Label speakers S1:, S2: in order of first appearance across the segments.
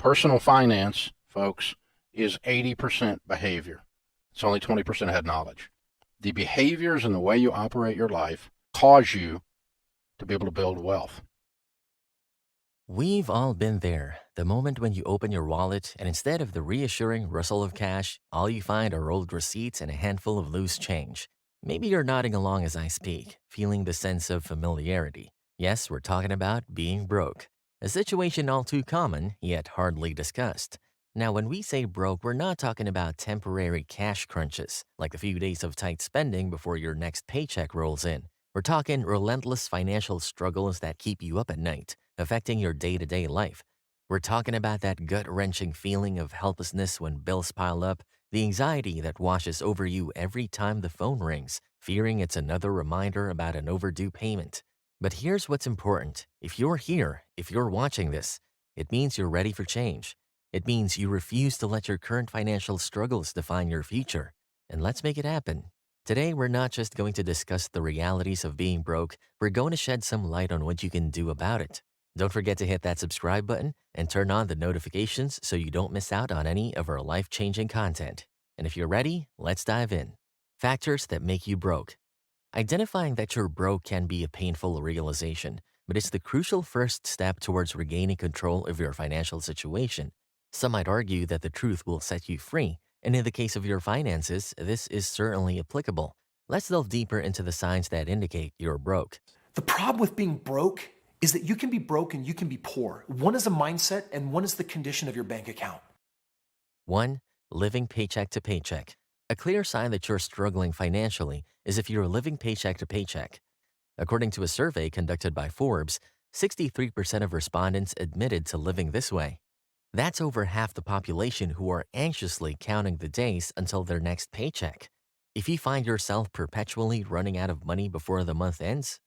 S1: Personal finance, folks, is 80% behavior. It's only 20% head knowledge. The behaviors and the way you operate your life cause you to be able to build wealth.
S2: We've all been there. The moment when you open your wallet and instead of the reassuring rustle of cash, all you find are old receipts and a handful of loose change. Maybe you're nodding along as I speak, feeling the sense of familiarity. Yes, we're talking about being broke. A situation all too common, yet hardly discussed. Now, when we say broke, we're not talking about temporary cash crunches, like a few days of tight spending before your next paycheck rolls in. We're talking relentless financial struggles that keep you up at night, affecting your day to day life. We're talking about that gut wrenching feeling of helplessness when bills pile up, the anxiety that washes over you every time the phone rings, fearing it's another reminder about an overdue payment. But here's what's important. If you're here, if you're watching this, it means you're ready for change. It means you refuse to let your current financial struggles define your future. And let's make it happen. Today, we're not just going to discuss the realities of being broke, we're going to shed some light on what you can do about it. Don't forget to hit that subscribe button and turn on the notifications so you don't miss out on any of our life-changing content. And if you're ready, let's dive in. Factors that make you broke. Identifying that you're broke can be a painful realization, but it's the crucial first step towards regaining control of your financial situation. Some might argue that the truth will set you free, and in the case of your finances, this is certainly applicable. Let's delve deeper into the signs that indicate you're broke.
S3: The problem with being broke is that you can be broke and you can be poor. One is a mindset and one is the condition of your bank account.
S2: 1. Living paycheck to paycheck. A clear sign that you're struggling financially is if you're living paycheck to paycheck. According to a survey conducted by Forbes, 63% of respondents admitted to living this way. That's over half the population who are anxiously counting the days until their next paycheck. If you find yourself perpetually running out of money before the month ends,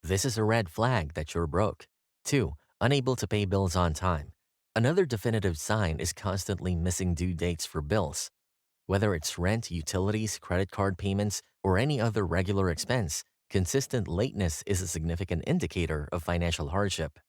S2: this is a red flag that you're broke. 2. Unable to pay bills on time. Another definitive sign is constantly missing due dates for bills. Whether it's rent, utilities, credit card payments, or any other regular expense, consistent lateness is a significant indicator of financial hardship.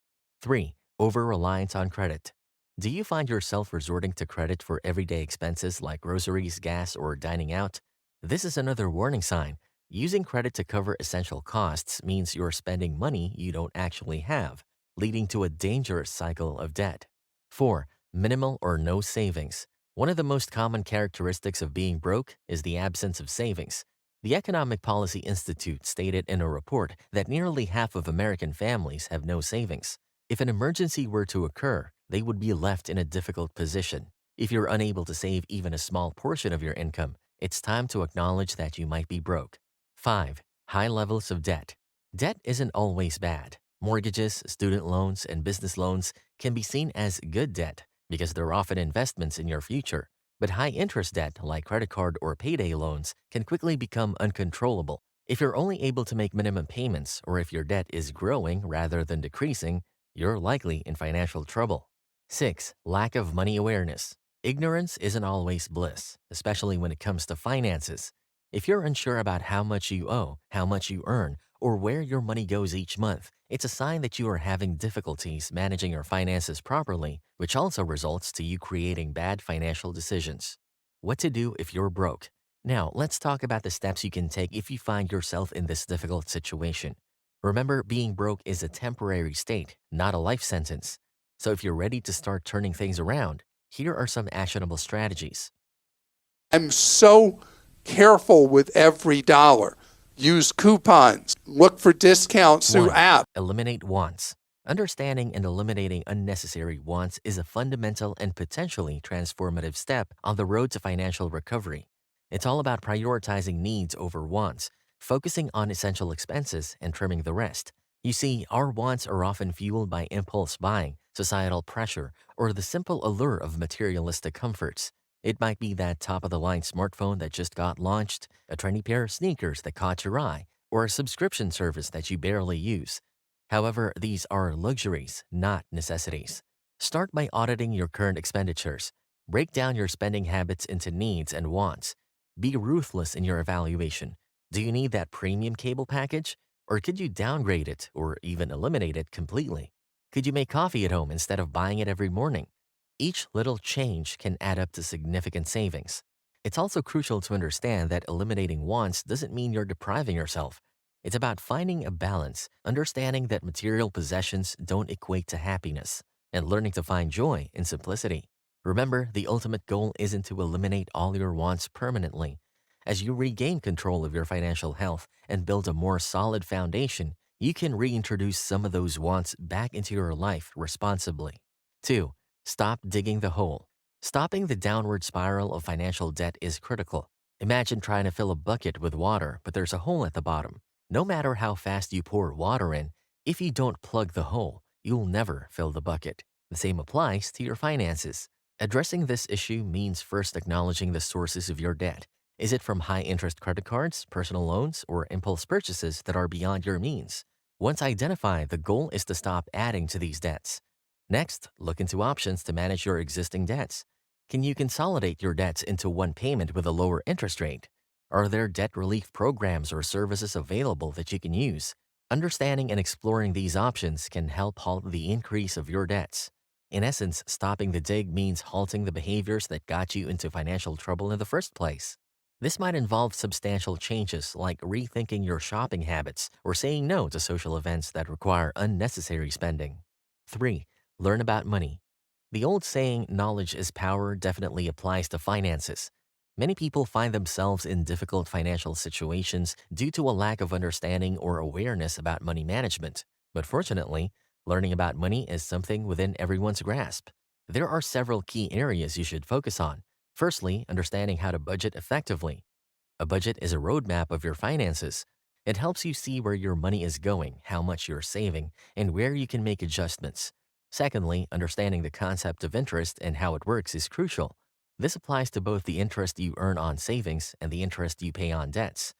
S2: 3. Over-reliance on credit. Do you find yourself resorting to credit for everyday expenses like groceries, gas, or dining out? This is another warning sign. Using credit to cover essential costs means you're spending money you don't actually have, leading to a dangerous cycle of debt. 4. Minimal or no savings. One of the most common characteristics of being broke is the absence of savings. The Economic Policy Institute stated in a report that nearly half of American families have no savings. If an emergency were to occur, they would be left in a difficult position. If you're unable to save even a small portion of your income, it's time to acknowledge that you might be broke. 5. High levels of debt. Debt isn't always bad. Mortgages, student loans, and business loans can be seen as good debt because they're often investments in your future. But high-interest debt, like credit card or payday loans, can quickly become uncontrollable. If you're only able to make minimum payments, or if your debt is growing rather than decreasing, you're likely in financial trouble. 6. Lack of money awareness. Ignorance isn't always bliss, especially when it comes to finances. If you're unsure about how much you owe, how much you earn, or where your money goes each month, it's a sign that you are having difficulties managing your finances properly, which also results to you creating bad financial decisions. What to do if you're broke. Now, let's talk about the steps you can take if you find yourself in this difficult situation. Remember, being broke is a temporary state, not a life sentence. So if you're ready to start turning things around, here are some actionable strategies.
S4: I'm so careful with every dollar. Use coupons. Look for discounts through
S2: 1.
S4: apps.
S2: Eliminate wants. Understanding and eliminating unnecessary wants is a fundamental and potentially transformative step on the road to financial recovery. It's all about prioritizing needs over wants, focusing on essential expenses and trimming the rest. You see, our wants are often fueled by impulse buying, societal pressure, or the simple allure of materialistic comforts. It might be that top-of-the-line smartphone that just got launched, a trendy pair of sneakers that caught your eye, or a subscription service that you barely use. However, these are luxuries, not necessities. Start by auditing your current expenditures. Break down your spending habits into needs and wants. Be ruthless in your evaluation. Do you need that premium cable package? Or could you downgrade it or even eliminate it completely? Could you make coffee at home instead of buying it every morning? Each little change can add up to significant savings. It's also crucial to understand that eliminating wants doesn't mean you're depriving yourself. It's about finding a balance, understanding that material possessions don't equate to happiness, and learning to find joy in simplicity. Remember, the ultimate goal isn't to eliminate all your wants permanently. As you regain control of your financial health and build a more solid foundation, you can reintroduce some of those wants back into your life responsibly. 2. Stop digging the hole. Stopping the downward spiral of financial debt is critical. Imagine trying to fill a bucket with water, but there's a hole at the bottom. No matter how fast you pour water in, if you don't plug the hole, you'll never fill the bucket. The same applies to your finances. Addressing this issue means first acknowledging the sources of your debt. Is it from high interest credit cards, personal loans, or impulse purchases that are beyond your means? Once identified, the goal is to stop adding to these debts. Next, look into options to manage your existing debts. Can you consolidate your debts into one payment with a lower interest rate? Are there debt relief programs or services available that you can use? Understanding and exploring these options can help halt the increase of your debts. In essence, stopping the dig means halting the behaviors that got you into financial trouble in the first place. This might involve substantial changes like rethinking your shopping habits or saying no to social events that require unnecessary spending. 3. Learn about money. The old saying, knowledge is power, definitely applies to finances. Many people find themselves in difficult financial situations due to a lack of understanding or awareness about money management. But fortunately, learning about money is something within everyone's grasp. There are several key areas you should focus on. Firstly, understanding how to budget effectively. A budget is a roadmap of your finances. It helps you see where your money is going, how much you're saving, and where you can make adjustments. Secondly, understanding the concept of interest and how it works is crucial. This applies to both the interest you earn on savings and the interest you pay on debts.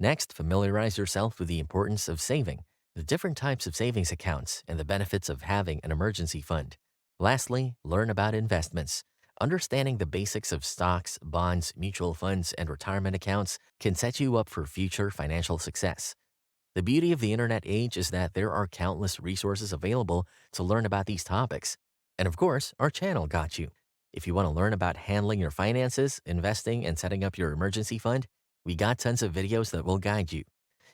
S2: Next, familiarize yourself with the importance of saving, the different types of savings accounts, and the benefits of having an emergency fund. Lastly, learn about investments. Understanding the basics of stocks, bonds, mutual funds, and retirement accounts can set you up for future financial success. The beauty of the internet age is that there are countless resources available to learn about these topics. And of course, our channel got you. If you want to learn about handling your finances, investing, and setting up your emergency fund, we got tons of videos that will guide you.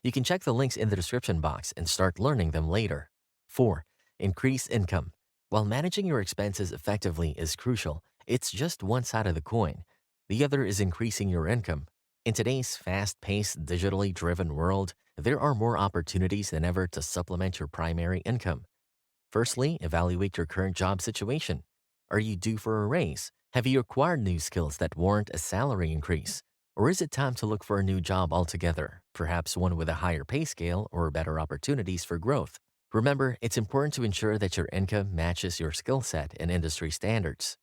S2: You can check the links in the description box and start learning them later. 4. Increase income. While managing your expenses effectively is crucial, it's just one side of the coin. The other is increasing your income. In today's fast-paced, digitally driven world, there are more opportunities than ever to supplement your primary income. Firstly, evaluate your current job situation. Are you due for a raise? Have you acquired new skills that warrant a salary increase? Or is it time to look for a new job altogether, perhaps one with a higher pay scale or better opportunities for growth? Remember, it's important to ensure that your income matches your skill set and industry standards.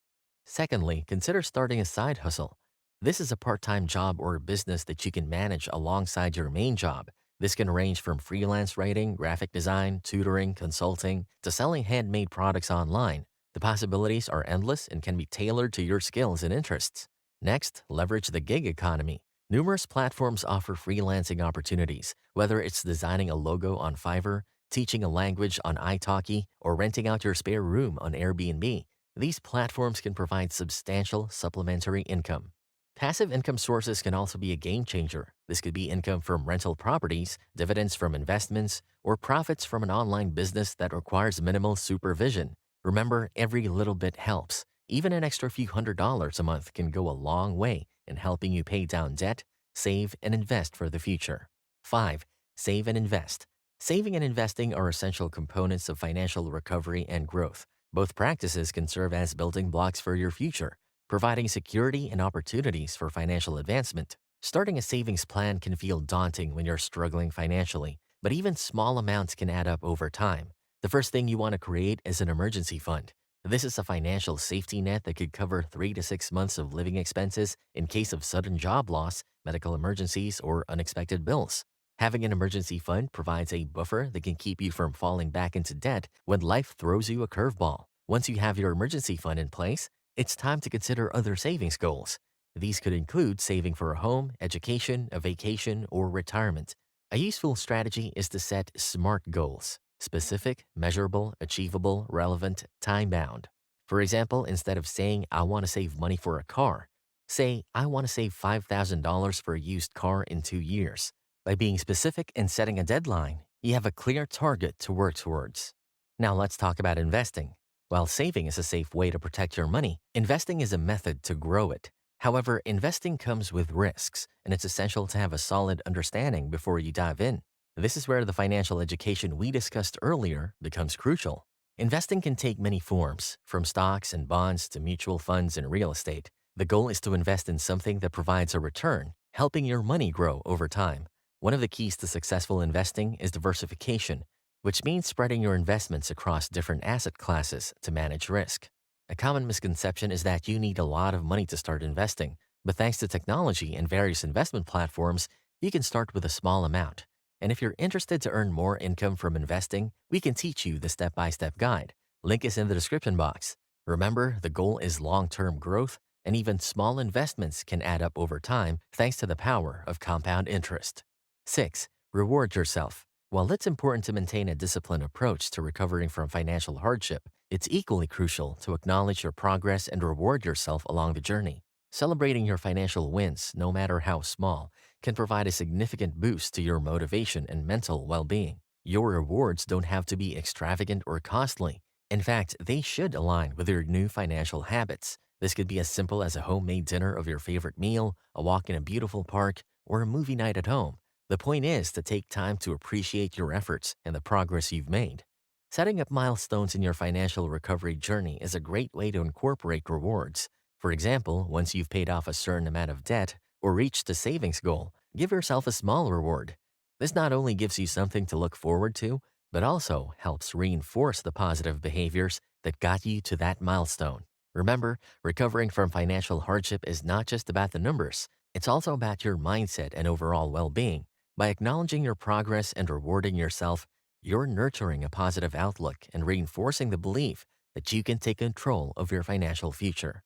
S2: Secondly, consider starting a side hustle. This is a part-time job or business that you can manage alongside your main job. This can range from freelance writing, graphic design, tutoring, consulting, to selling handmade products online. The possibilities are endless and can be tailored to your skills and interests. Next, leverage the gig economy. Numerous platforms offer freelancing opportunities, whether it's designing a logo on Fiverr, teaching a language on italki, or renting out your spare room on Airbnb. These platforms can provide substantial supplementary income. Passive income sources can also be a game changer. This could be income from rental properties, dividends from investments, or profits from an online business that requires minimal supervision. Remember, every little bit helps. Even an extra few $100s a month can go a long way in helping you pay down debt, save, and invest for the future. 5. Save and invest. Saving and investing are essential components of financial recovery and growth. Both practices can serve as building blocks for your future, providing security and opportunities for financial advancement. Starting a savings plan can feel daunting when you're struggling financially, but even small amounts can add up over time. The first thing you want to create is an emergency fund. This is a financial safety net that could cover 3 to 6 months of living expenses in case of sudden job loss, medical emergencies, or unexpected bills. Having an emergency fund provides a buffer that can keep you from falling back into debt when life throws you a curveball. Once you have your emergency fund in place, it's time to consider other savings goals. These could include saving for a home, education, a vacation, or retirement. A useful strategy is to set SMART goals: specific, measurable, achievable, relevant, time-bound. For example, instead of saying, I want to save money for a car, say, I want to save $5,000 for a used car in 2 years. By being specific and setting a deadline, you have a clear target to work towards. Now let's talk about investing. While saving is a safe way to protect your money, investing is a method to grow it. However, investing comes with risks, and it's essential to have a solid understanding before you dive in. This is where the financial education we discussed earlier becomes crucial. Investing can take many forms, from stocks and bonds to mutual funds and real estate. The goal is to invest in something that provides a return, helping your money grow over time. One of the keys to successful investing is diversification, which means spreading your investments across different asset classes to manage risk. A common misconception is that you need a lot of money to start investing, but thanks to technology and various investment platforms, you can start with a small amount. And if you're interested to earn more income from investing, we can teach you the step-by-step guide. Link is in the description box. Remember, the goal is long-term growth, and even small investments can add up over time thanks to the power of compound interest. 6. Reward yourself. While it's important to maintain a disciplined approach to recovering from financial hardship, it's equally crucial to acknowledge your progress and reward yourself along the journey. Celebrating your financial wins, no matter how small, can provide a significant boost to your motivation and mental well-being. Your rewards don't have to be extravagant or costly. In fact, they should align with your new financial habits. This could be as simple as a homemade dinner of your favorite meal, a walk in a beautiful park, or a movie night at home. The point is to take time to appreciate your efforts and the progress you've made. Setting up milestones in your financial recovery journey is a great way to incorporate rewards. For example, once you've paid off a certain amount of debt or reached a savings goal, give yourself a small reward. This not only gives you something to look forward to, but also helps reinforce the positive behaviors that got you to that milestone. Remember, recovering from financial hardship is not just about the numbers. It's also about your mindset and overall well-being. By acknowledging your progress and rewarding yourself, you're nurturing a positive outlook and reinforcing the belief that you can take control of your financial future.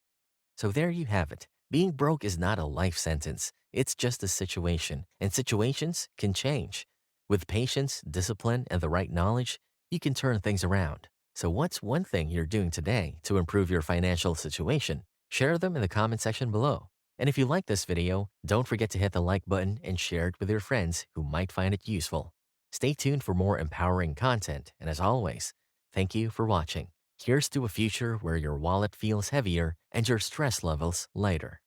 S2: So there you have it. Being broke is not a life sentence. It's just a situation, and situations can change. With patience, discipline, and the right knowledge, you can turn things around. So what's one thing you're doing today to improve your financial situation? Share them in the comment section below. And if you like this video, don't forget to hit the like button and share it with your friends who might find it useful. Stay tuned for more empowering content, and as always, thank you for watching. Here's to a future where your wallet feels heavier and your stress levels lighter.